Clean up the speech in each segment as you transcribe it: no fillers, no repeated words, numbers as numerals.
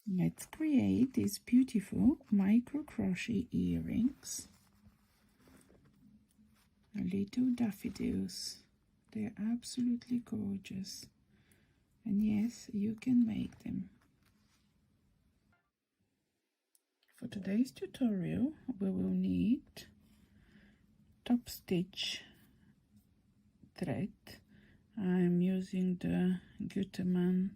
Let's create these beautiful micro crochet earrings. Little daffodils. They're absolutely gorgeous. And yes, you can make them. For today's tutorial, we will need top stitch thread. I'm using the Gutermann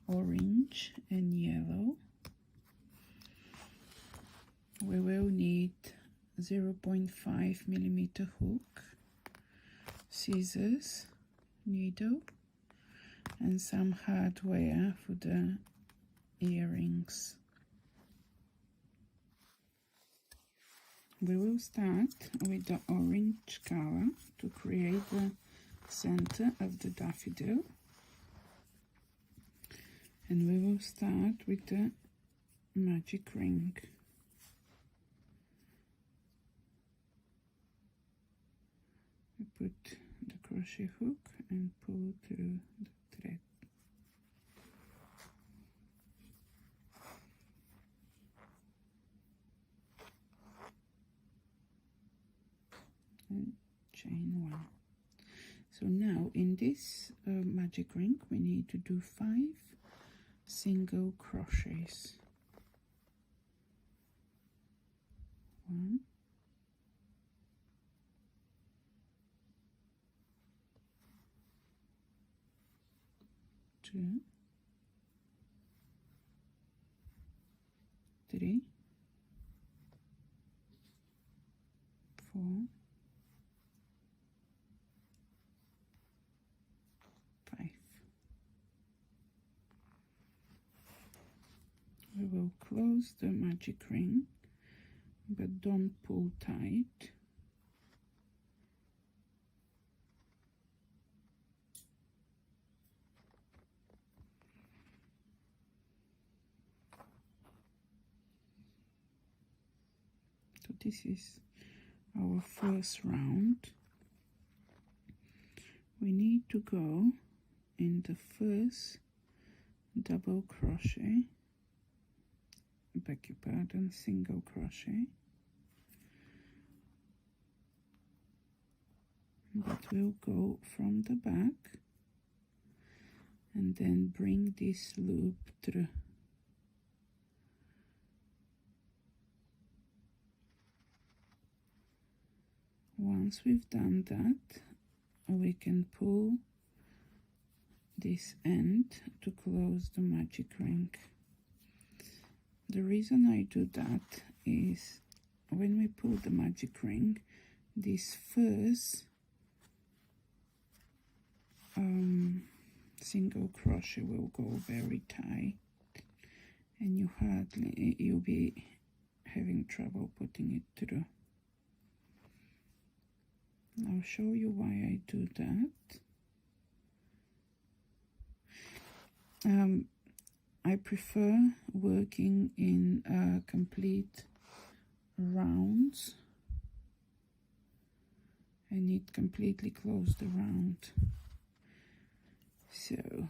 orange and yellow. We will need 0.5 millimeter hook, scissors, needle, and some hardware for the earrings. We will start with the orange color to create the center of the daffodil, and we will start with the magic ring. We put the crochet hook and pull through the thread. And chain one. So now in this magic ring we need to do 5 single crochets. 1, 2, 3, 4, 5. We will close the magic ring, but don't pull tight. So this is our first round. We need to go in the first double crochet, beg your pardon, single crochet, but we'll go from the back and then bring this loop through. Once we've done that, we can pull this end to close the magic ring. The reason I do that is when we pull the magic ring, this first single crochet will go very tight, and you'll be having trouble putting it through. I'll show you why I do that. I prefer working in complete rounds. I need completely closed around. So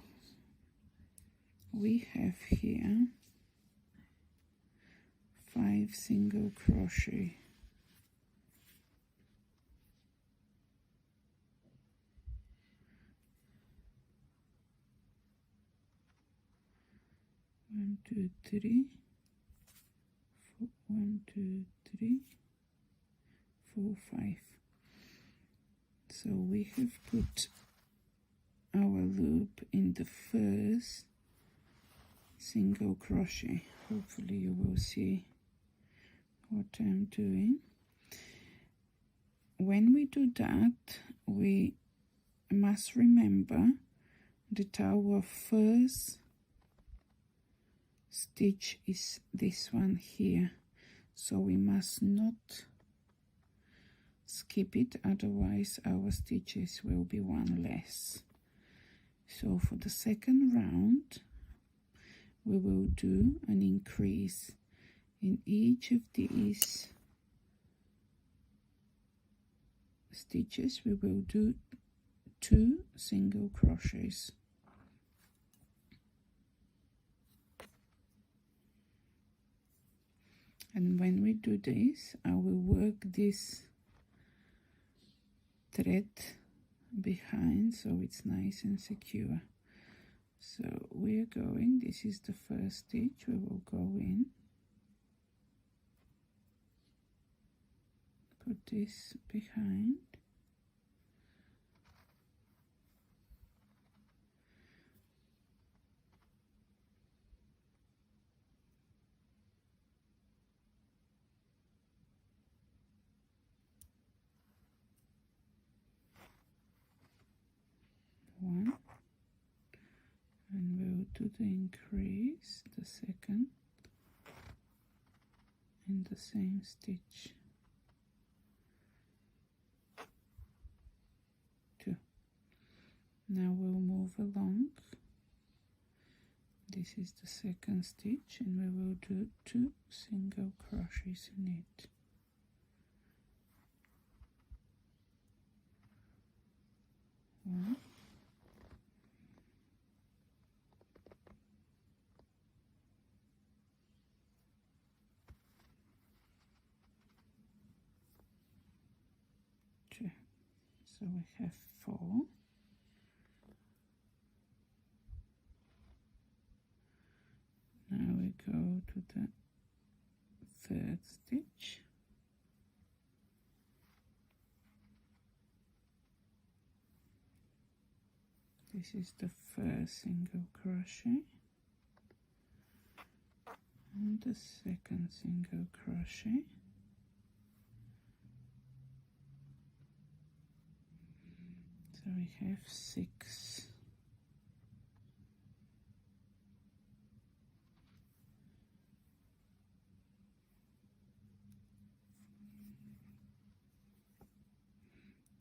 we have here 5 single crochet. One, two, three, 1, 2, 3, 4, 5. So we have put our loop in the first single crochet. Hopefully you will see what I'm doing. When we do that, we must remember that our first stitch is this one here, so we must not skip it, otherwise our stitches will be one less. So for the second round we will do an increase in each of these stitches. We will do 2 single crochets. And when we do this, I will work this thread behind so it's nice and secure. So we're going, this is the first stitch, we will go in, put this behind, one, and we'll do the increase, the second, in the same stitch, two. Now we'll move along, this is the second stitch, and we will do 2 single crochets in it. One, two. So we have 4. Now we go to the third stitch. This is the first single crochet and the second single crochet. So we have 6.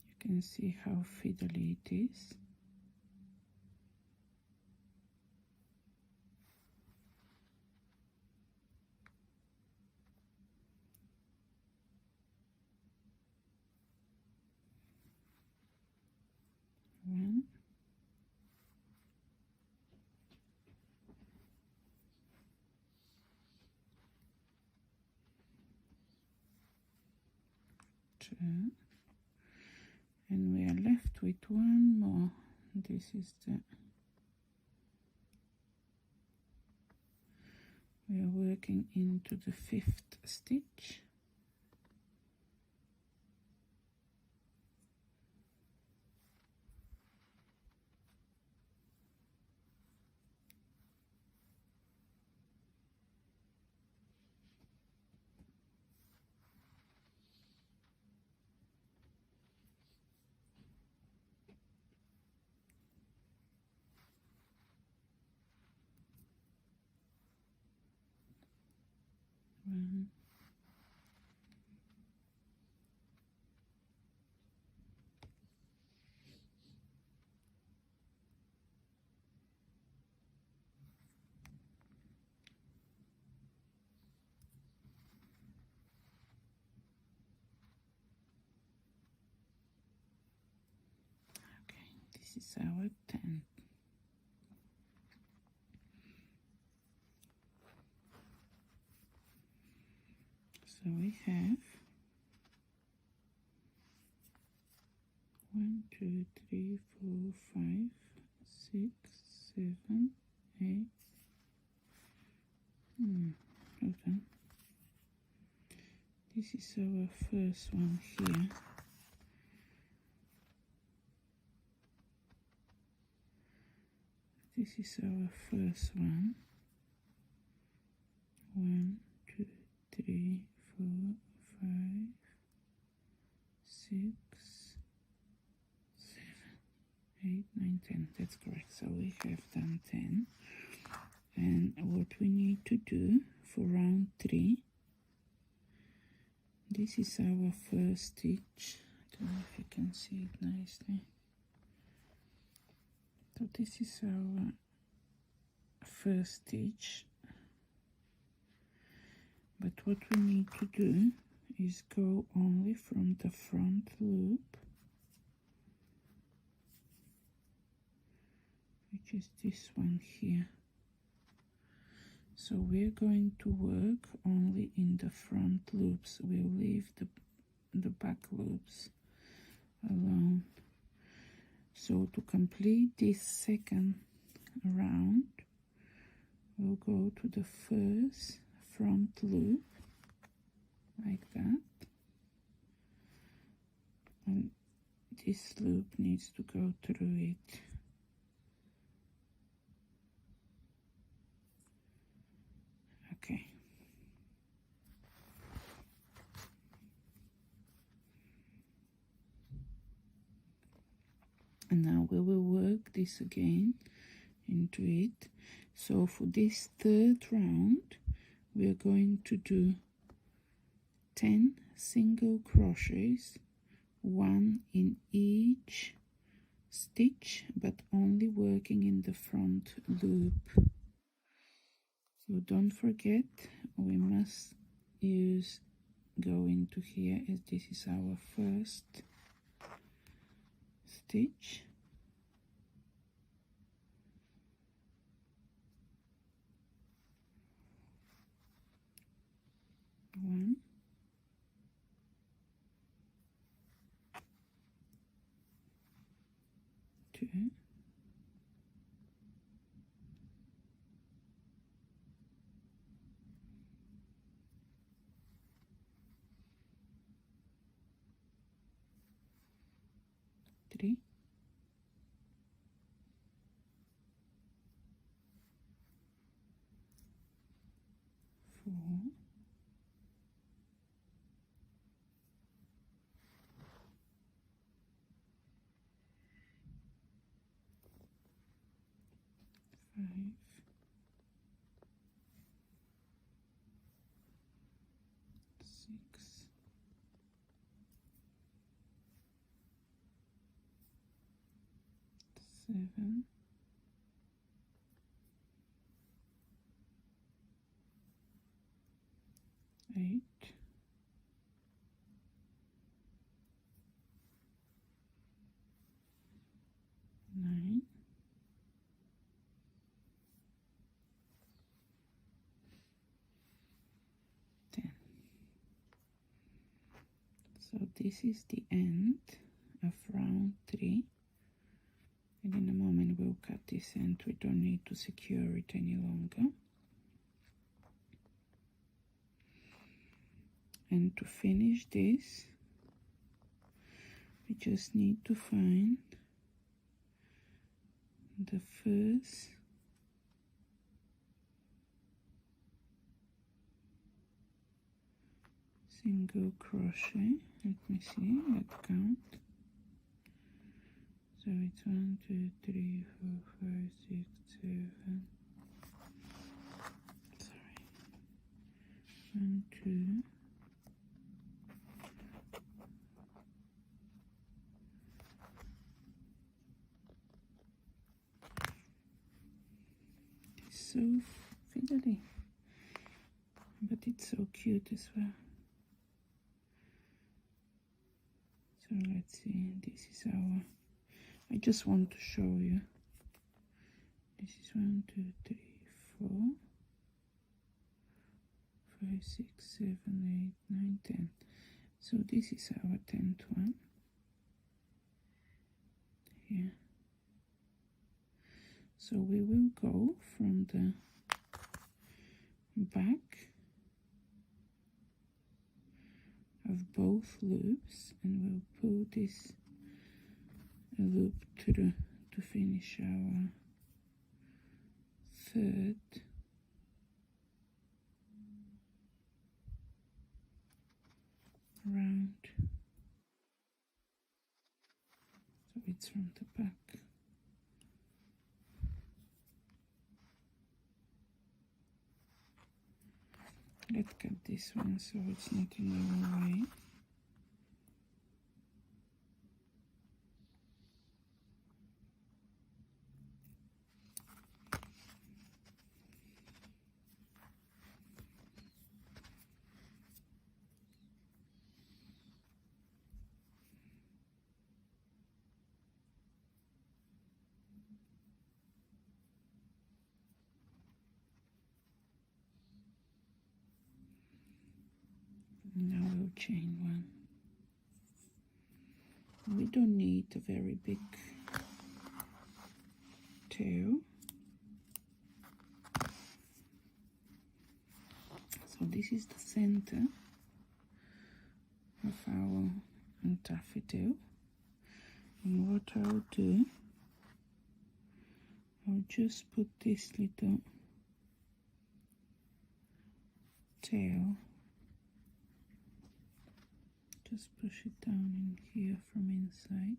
You can see how fiddly it is. One, two, and we are left with one more. This is the, we are working into the 5th stitch. One, okay, this is our 10th. So we have 1, 2, 3, 4, 5, 6, 7, 8. Hold on. This is our first one here. This is our first one. 1, 2, 3, 4, 5, 6, 7, 8, 9, 10. That's correct. So we have done 10. And what we need to do for round 3, this is our first stitch. I don't know if you can see it nicely. So this is our first stitch. But what we need to do is go only from the front loop, which is this one here. So we're going to work only in the front loops. We'll leave the back loops alone. So to complete this second round, we'll go to the first front loop like that, and this loop needs to go through it. Okay. And now we will work this again into it. So for this third round, we are going to do 10 single crochets, 1 in each stitch, but only working in the front loop. So don't forget, we must go into here, as this is our first stitch. One, two, three, 4, 5, 6, 7, 8, 9, 10. So this is the end of round 3, and in a moment we'll cut this end. We don't need to secure it any longer. And to finish this, we just need to find the first single crochet. Let me see, let's count. So it's 1, 2, 3, 4, 5, 6, 7. Sorry. 1, 2. It's so fiddly, but it's so cute as well. So let's see, this is our, I just want to show you. This is 1, 2, 3, 4, 5, 6, 7, 8, 9, 10. So this is our 10th one. Here. So we will go from the back of both loops, and we'll pull this loop through to finish our third round. So it's from the back. Let's cut this one so it's not in our way. Now we'll chain one. We don't need a very big tail. So this is the center of our daffodil. And what I'll do, I'll just put this little tail, just push it down in here from inside.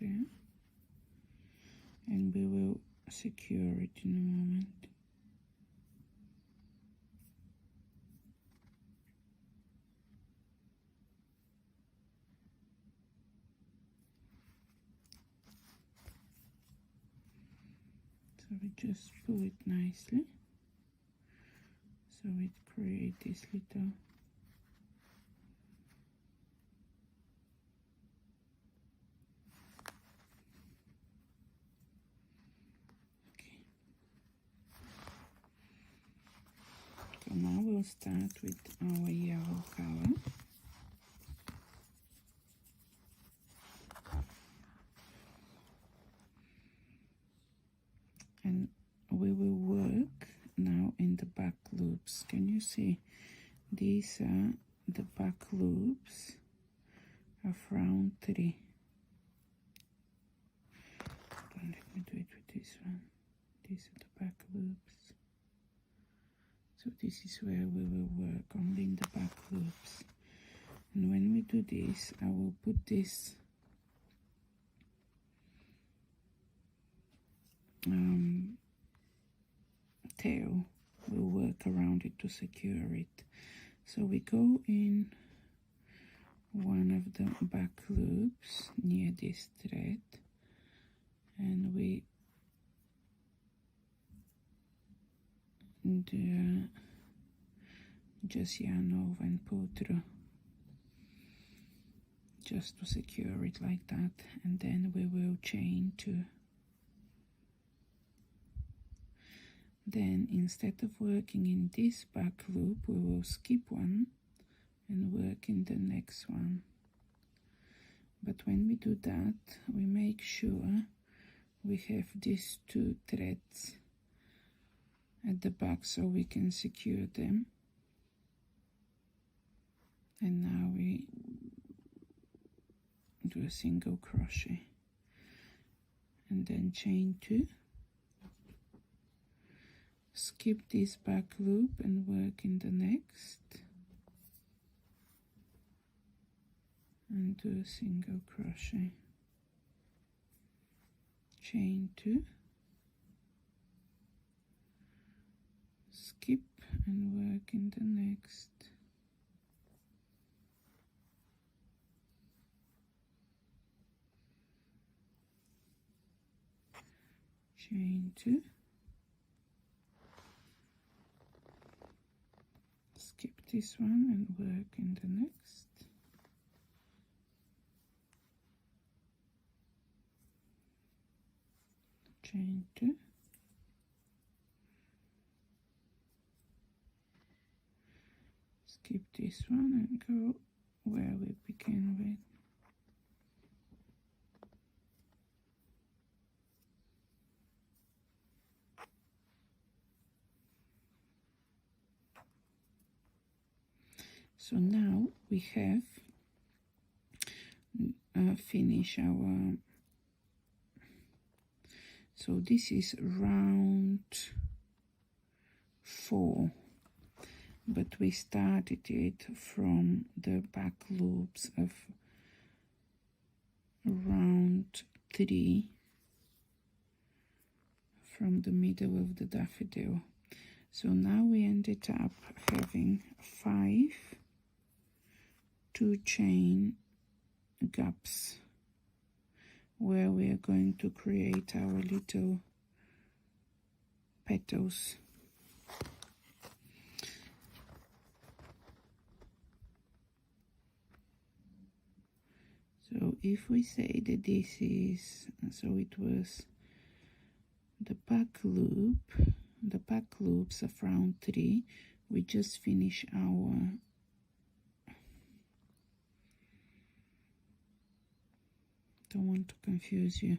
There, and we will secure it in a moment. So we just pull it nicely, so it creates this little So now we'll start with our yellow color. And we will work now in the back loops. Can you see? These are the back loops of round 3. Let me do it with this one. These are the back loops. So this is where we will work, only in the back loops. And when we do this, I will put this tail, we'll work around it to secure it. So we go in one of the back loops near this thread, and we do just yarn over and pull through, just to secure it like that, and then we will chain 2. Then instead of working in this back loop, we will skip one and work in the next one. But when we do that, we make sure we have these 2 threads at the back so we can secure them. And now we do a single crochet and then chain 2, skip this back loop and work in the next, and do a single crochet, chain 2, skip and work in the next, chain 2, skip this one and work in the next, chain 2, skip this one and go where we began with. So now we have finished our, so this is round 4, but we started it from the back loops of round 3, from the middle of the daffodil. So now we ended up having 5 2 chain gaps where we are going to create our little petals. So if we say that this is, so it was the back loop, the back loops of round 3, we just finish our don't want to confuse you.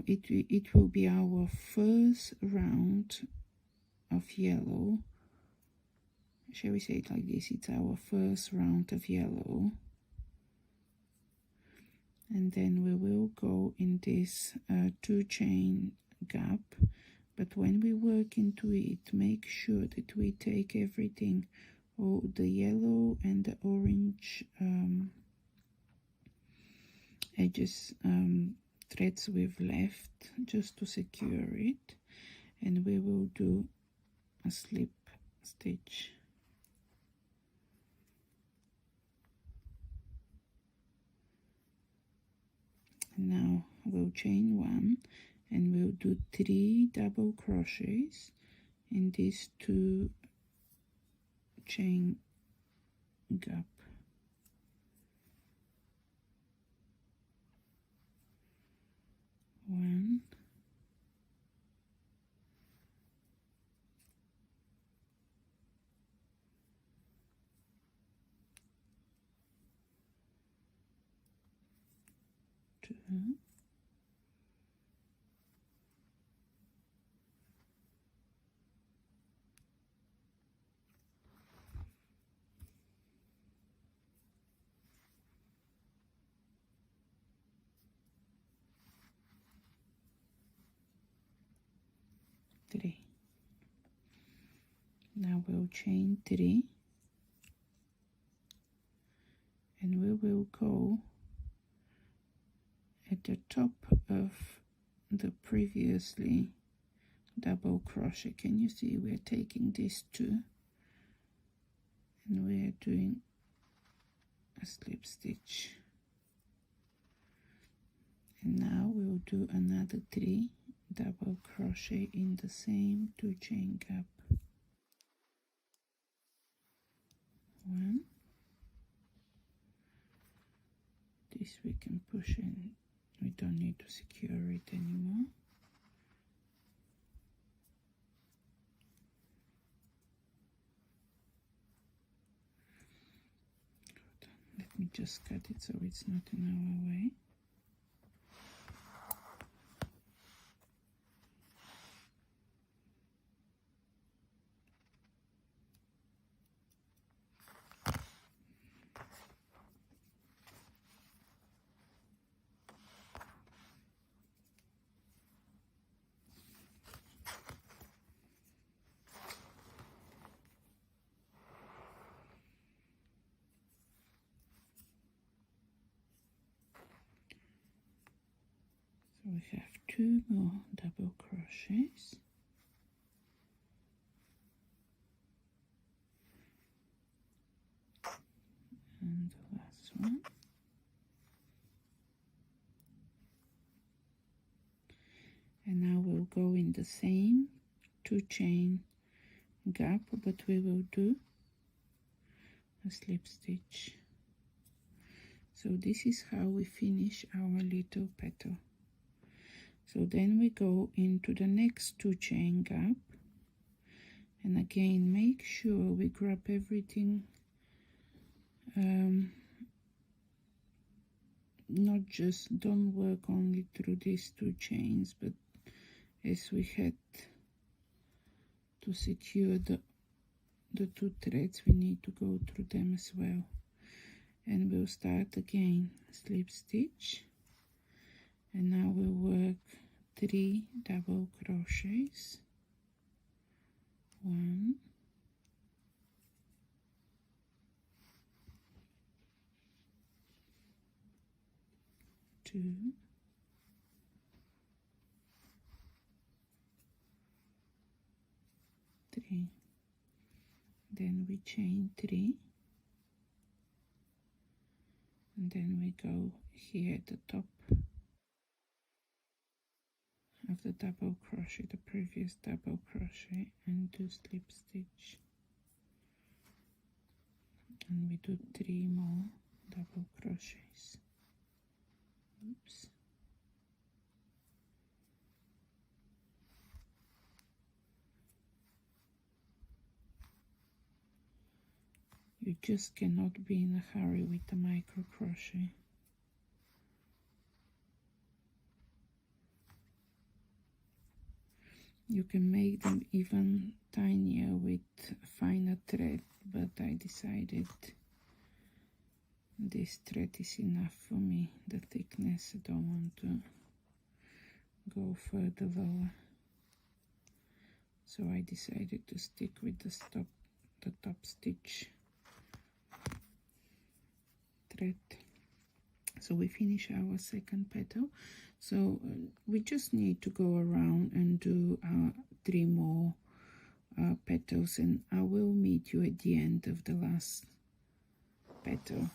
It will be our first round of yellow. Shall we say it like this? It's our first round of yellow. And then we will go in this 2 chain gap. But when we work into it, make sure that we take everything, all the yellow and the orange edges, threads we've left, just to secure it, and we will do a slip stitch. And now we'll chain 1 and we'll do 3 double crochets in these 2 chain gap. One, two, 3. Now we'll chain 3 and we will go at the top of the previously double crochet. Can you see we're taking these 2 and we're doing a slip stitch, and now we'll do another 3 double crochet in the same 2 chain gap. 1, this we can push in, we don't need to secure it anymore. Let me just cut it so it's not in our way. So we have 2 more double crochets. And the last one. And now we'll go in the same 2 chain gap, but we will do a slip stitch. So this is how we finish our little petal. So then we go into the next 2 chain gap, and again make sure we grab everything, not just, don't work only through these 2 chains, but as we had to secure the 2 threads, we need to go through them as well. And we'll start again slip stitch, and now we'll work 3 double crochets. 1, 2, 3. Then we chain 3, and then we go here at the top of the double crochet, the previous double crochet, and do slip stitch, and we do 3 more double crochets. Oops. You just cannot be in a hurry with the micro crochet. You can make them even tinier with finer thread, but I decided this thread is enough for me, the thickness. I don't want to go further lower. So I decided to stick with the top stitch thread. So we finish our second petal. So we just need to go around and do 3 more petals, and I will meet you at the end of the last petal.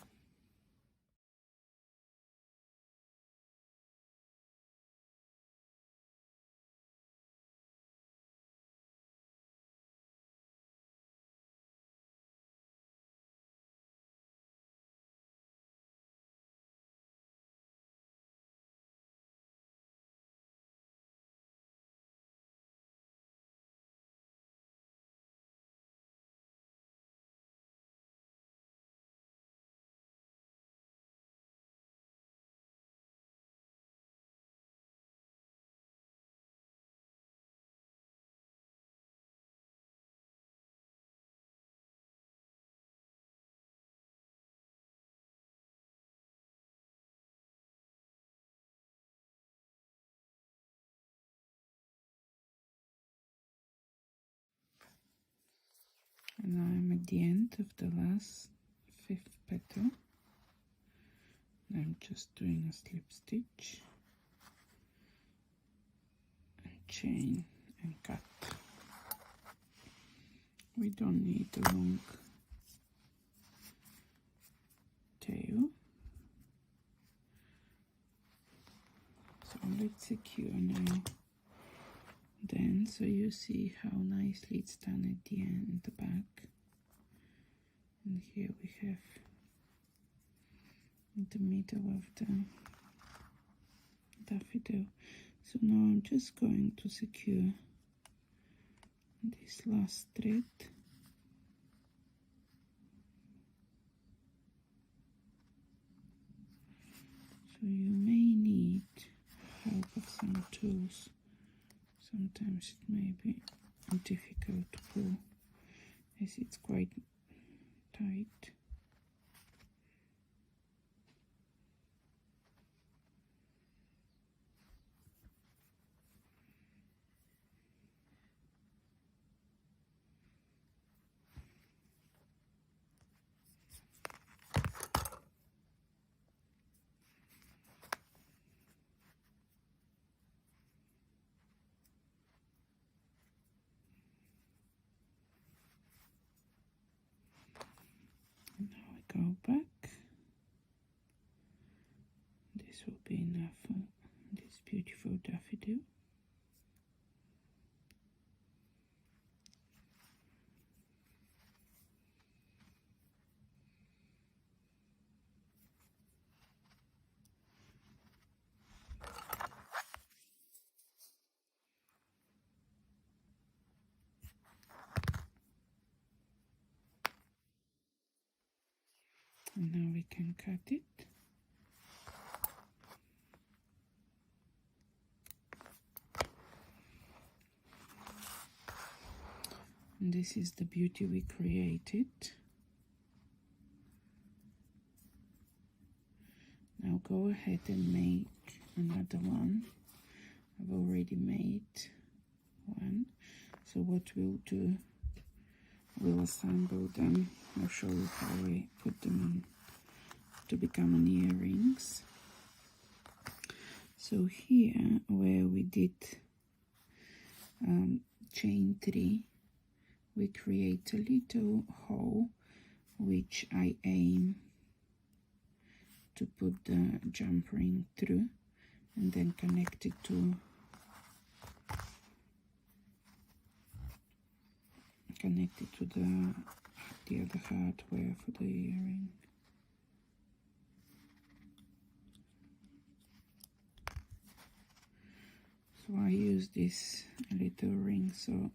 And now I'm at the end of the last 5th petal. And I'm just doing a slip stitch and chain and cut. We don't need a long tail. So let's secure now. Then, so you see how nicely it's done at the end, the back. And here we have the middle of the daffodil. So now I'm just going to secure this last thread. So you may need help of some tools. Sometimes it may be difficult to pull as it's quite tight. Now I go back. This will be enough for this beautiful daffodil. And now we can cut it. And this is the beauty we created. Now go ahead and make another one. I've already made one. So what we'll do, we'll assemble them. I'll show you how we put them on to become an earrings. So here where we did chain 3, we create a little hole which I aim to put the jump ring through, and then connect it to connected to the other hardware for the earring. So I use this little ring so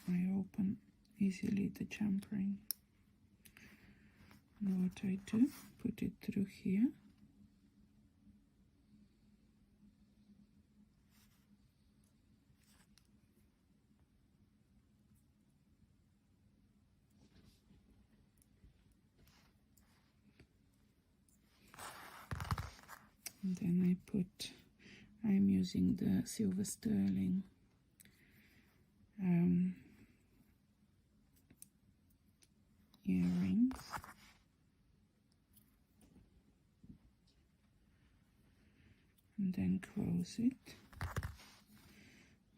I open easily the jump ring. And what I do, put it through here. And then I'm using the silver sterling earrings. And then close it.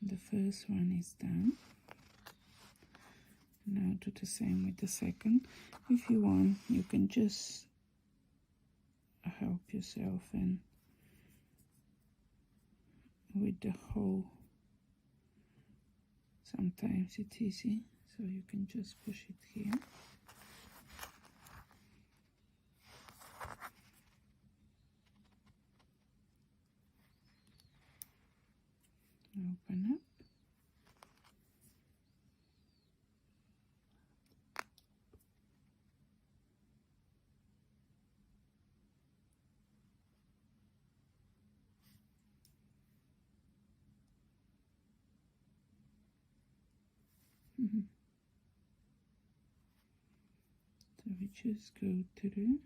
The first one is done. Now do the same with the second. If you want, you can just help yourself and with the hole. Sometimes it's easy, so you can just push it here. Open up. So we just go through.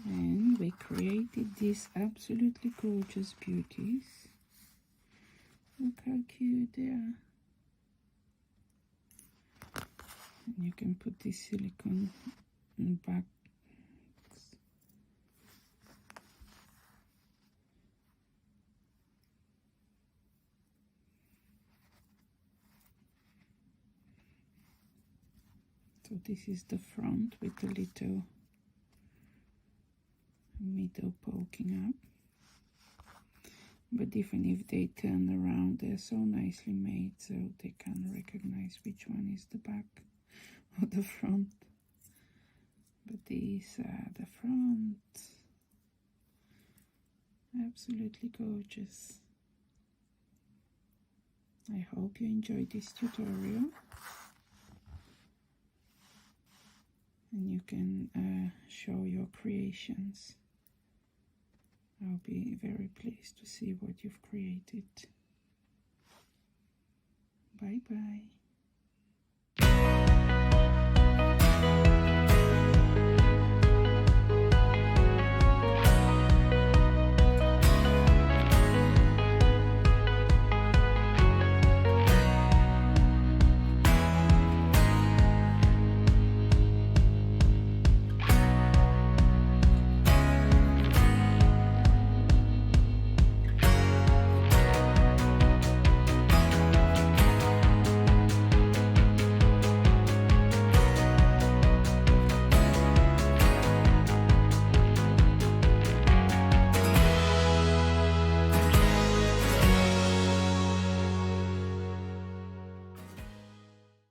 And we created these absolutely gorgeous beauties. Look how cute they are. And you can put this silicone back. So this is the front with the little middle poking up. But even if they turn around, they're so nicely made so they can't recognize which one is the back or the front. But these are the front. Absolutely gorgeous. I hope you enjoyed this tutorial. And you can show your creations. I'll be very pleased to see what you've created. Bye bye.